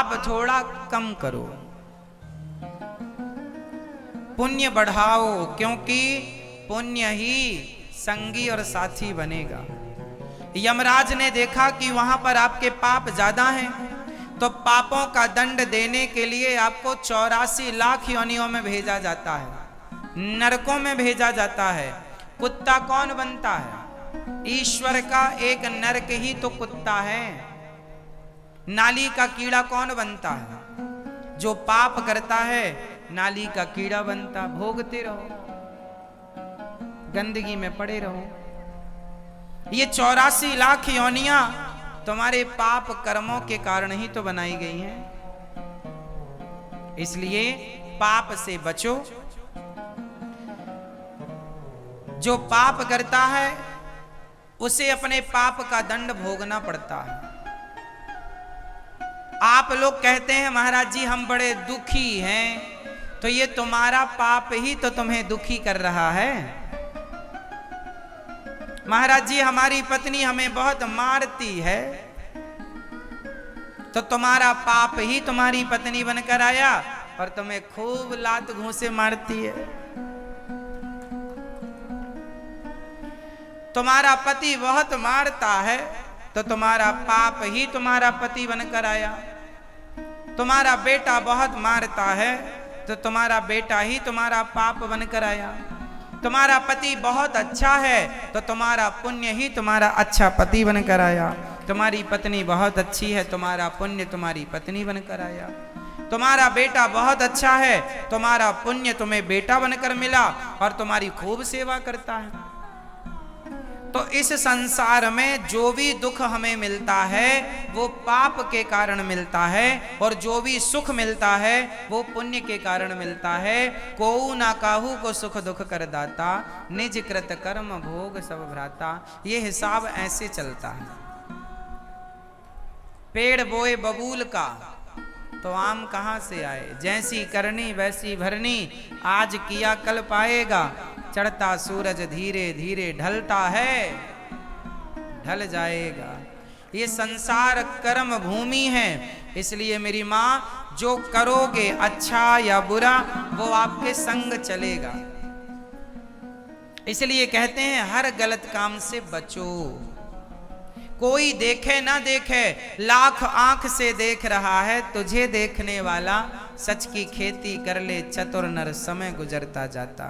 पाप थोड़ा कम करो, पुण्य बढ़ाओ, क्योंकि पुण्य ही संगी और साथी बनेगा। यमराज ने देखा कि वहां पर आपके पाप ज्यादा हैं, तो पापों का दंड देने के लिए आपको 84 लाख योनियों में भेजा जाता है, नरकों में भेजा जाता है। कुत्ता कौन बनता है? ईश्वर का एक नरक ही तो कुत्ता है। नाली का कीड़ा कौन बनता है? जो पाप करता है नाली का कीड़ा बनता। भोगते रहो, गंदगी में पड़े रहो। ये 84 लाख योनियां तुम्हारे पाप कर्मों के कारण ही तो बनाई गई हैं। इसलिए पाप से बचो। जो पाप करता है उसे अपने पाप का दंड भोगना पड़ता है। आप लोग कहते हैं महाराज जी हम बड़े दुखी हैं, तो ये तुम्हारा पाप ही तो तुम्हें दुखी कर रहा है। महाराज जी हमारी पत्नी हमें बहुत मारती है, तो तुम्हारा पाप ही तुम्हारी पत्नी बनकर आया और तुम्हें खूब लात घूंसे मारती है। तुम्हारा पति बहुत मारता है, तो तुम्हारा पाप ही तुम्हारा पति बनकर आया। तुम्हारा बेटा बहुत मारता है, तो तुम्हारा बेटा ही तुम्हारा पाप बनकर आया। तुम्हारा पति बहुत अच्छा है, तो तुम्हारा पुण्य ही तुम्हारा अच्छा पति बनकर आया। तुम्हारी पत्नी बहुत अच्छी है, तुम्हारा पुण्य तुम्हारी पत्नी बनकर आया। तुम्हारा बेटा बहुत अच्छा है, तुम्हारा पुण्य तुम्हें बेटा बनकर मिला और तुम्हारी खूब सेवा करता है। तो इस संसार में जो भी दुख हमें मिलता है वो पाप के कारण मिलता है, और जो भी सुख मिलता है वो पुण्य के कारण मिलता है। कोऊ ना काहू को सुख दुख कर दाता, निज कृत कर्म भोग सब भ्राता। ये हिसाब ऐसे चलता है। पेड़ बोए बबूल का तो आम कहां से आए? जैसी करनी वैसी भरनी, आज किया कल पाएगा। चढ़ता सूरज धीरे धीरे ढलता है, ढल जाएगा। ये संसार कर्म भूमि है। इसलिए मेरी माँ, जो करोगे अच्छा या बुरा वो आपके संग चलेगा। इसलिए कहते हैं हर गलत काम से बचो। कोई देखे ना देखे, लाख आंख से देख रहा है तुझे देखने वाला। सच की खेती कर ले चतुर नर, समय गुजरता जाता।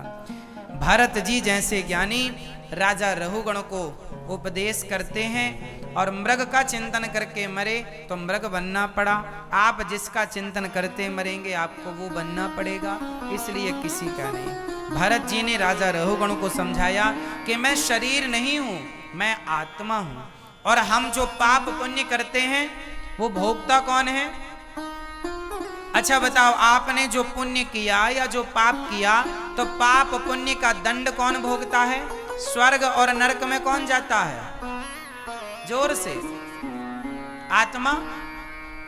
भरत जी जैसे ज्ञानी राजा रहुगण को उपदेश करते हैं, और मृग का चिंतन करके मरे तो मृग बनना पड़ा। आप जिसका चिंतन करते मरेंगे आपको वो बनना पड़ेगा, इसलिए किसी का नहीं। भरत जी ने राजा रहुगण को समझाया कि मैं शरीर नहीं हूं, मैं आत्मा हूं, और हम जो पाप पुण्य करते हैं वो भोगता कौन है? अच्छा बताओ, आपने जो पुण्य किया या जो पाप किया, तो पाप पुण्य का दंड कौन भोगता है? स्वर्ग और नरक में कौन जाता है? जोर से। आत्मा।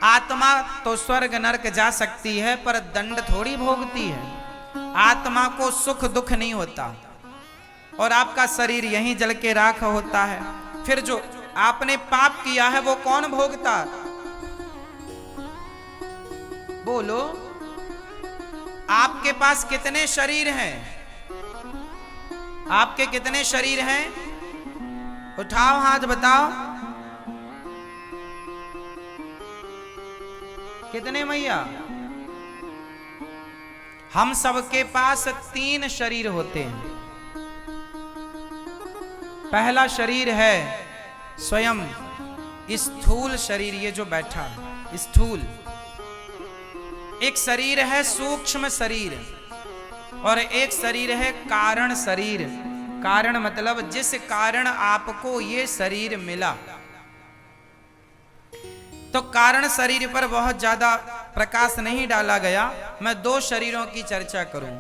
आत्मा तो स्वर्ग नरक जा सकती है, पर दंड थोड़ी भोगती है। आत्मा को सुख दुख नहीं होता, और आपका शरीर यहीं जल के राख होता है। फिर जो आपने पाप किया है वो कौन भोगता? बोलो, आपके पास कितने शरीर हैं? आपके कितने शरीर हैं? उठाओ हाथ, बताओ कितने मैया? हम सबके पास 3 शरीर होते हैं। पहला शरीर है स्वयं स्थूल शरीर, ये जो बैठा है स्थूल। एक शरीर है सूक्ष्म शरीर, और एक शरीर है कारण शरीर। कारण मतलब जिस कारण आपको ये शरीर मिला। तो कारण शरीर पर बहुत ज्यादा प्रकाश नहीं डाला गया। मैं 2 शरीरों की चर्चा करूं।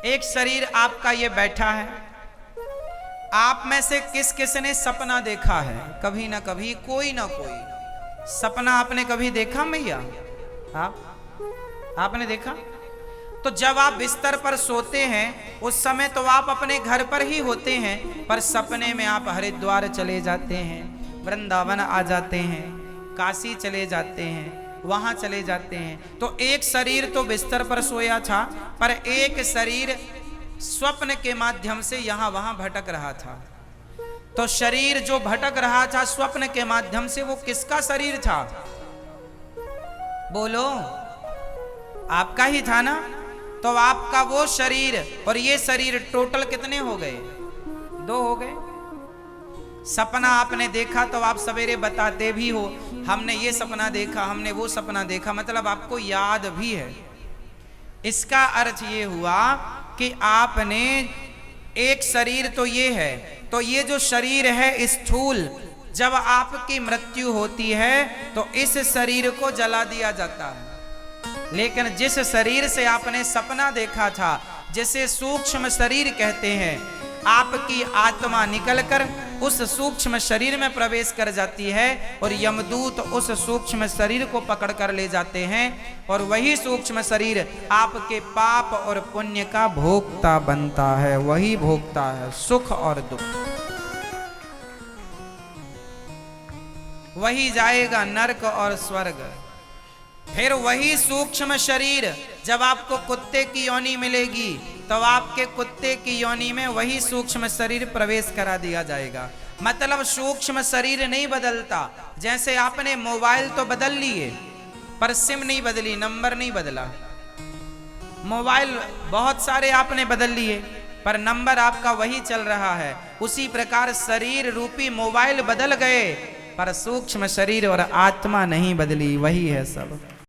एक शरीर आपका ये बैठा है। आप में से किस किस ने सपना देखा है? कभी ना कभी, कोई ना कोई सपना आपने कभी देखा मैया? आपने देखा? तो जब आप बिस्तर पर सोते हैं उस समय तो आप अपने घर पर ही होते हैं, पर सपने में आप हरिद्वार चले जाते हैं, वृंदावन आ जाते हैं, काशी चले जाते हैं, वहां चले जाते हैं। तो एक शरीर तो बिस्तर पर सोया था, पर एक शरीर स्वप्न के माध्यम से यहां वहां भटक रहा था। तो शरीर जो भटक रहा था स्वप्न के माध्यम से, वो किसका शरीर था? बोलो, आपका ही था ना? तो आपका वो शरीर और ये शरीर टोटल कितने हो गए? 2 हो गए। सपना आपने देखा तो आप सवेरे बताते भी हो, हमने ये सपना देखा, हमने वो सपना देखा, मतलब आपको याद भी है। इसका अर्थ ये हुआ कि आपने एक शरीर तो ये है, तो ये जो शरीर है स्थूल, जब आपकी मृत्यु होती है तो इस शरीर को जला दिया जाता है। लेकिन जिस शरीर से आपने सपना देखा था, जिसे सूक्ष्म शरीर कहते हैं, आपकी आत्मा निकलकर उस सूक्ष्म शरीर में प्रवेश कर जाती है और यमदूत उस सूक्ष्म शरीर को पकड़ कर ले जाते हैं और वही सूक्ष्म शरीर आपके पाप और पुण्य का भोक्ता बनता है। वही भोगता है सुख और दुख, वही जाएगा नरक और स्वर्ग। फिर वही सूक्ष्म शरीर जब आपको कुत्ते की योनि मिलेगी तो आपके कुत्ते की योनि में वही सूक्ष्म शरीर प्रवेश करा दिया जाएगा। मतलब सूक्ष्म शरीर नहीं बदलता। जैसे आपने मोबाइल तो बदल लिए पर सिम नहीं बदली, नंबर नहीं बदला। मोबाइल बहुत सारे आपने बदल लिए पर नंबर आपका वही चल रहा है। उसी प्रकार शरीर रूपी मोबाइल बदल गए पर सूक्ष्म शरीर और आत्मा नहीं बदली, वही है सब।